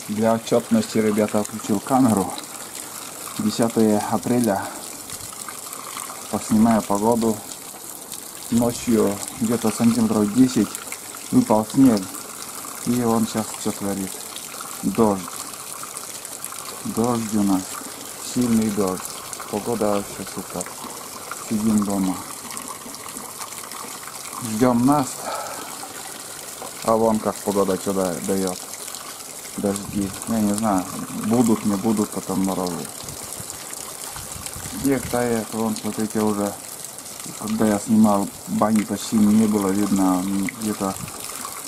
Для отчетности, ребята, включил камеру. 10 апреля. Поснимаю погоду. Ночью где-то сантиметров 10 выпал снег. И он сейчас все творит. Дождь. Дождь у нас. Сильный дождь. Погода вообще супер. Сидим дома. Ждем нас. А вон как погода что дает. Дожди. Я не знаю, будут, не будут потом морозы. Снег тает. Вон, смотрите, уже, когда я снимал, бани почти не было видно. Где-то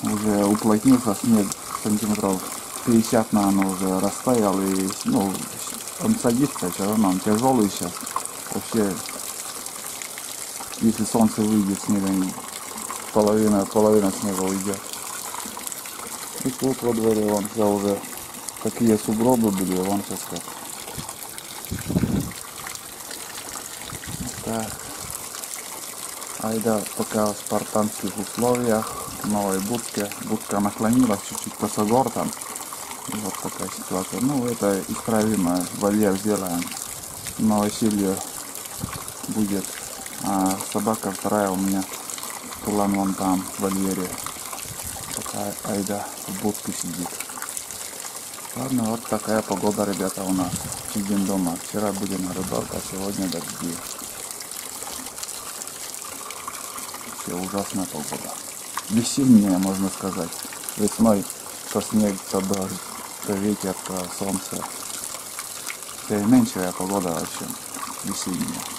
уже уплотнился снег сантиметров 50, наверное, уже растаял. И, ну, он садится, все равно он тяжелый сейчас. Вообще, если солнце выйдет, снега половина снега уйдет. И тут во дворе вон все уже какие сугробы были, вон сейчас как. Так. Айда пока в спартанских условиях, в новой будке. Будка наклонилась чуть-чуть косогор там. И вот такая ситуация. Ну, это исправимо. Вольер сделаем. Новоселье будет. А собака вторая у меня. Тулан вон там, в вольере. Пока Айда в будке сидит. Ладно, вот такая погода, ребята, у нас. Сидим дома. Вчера были на рыбалке, а сегодня дожди. Все, ужасная погода. Весенняя, можно сказать. Весной то снег, то дождь, то ветер, то солнце. Переменчивая погода вообще. Весенняя.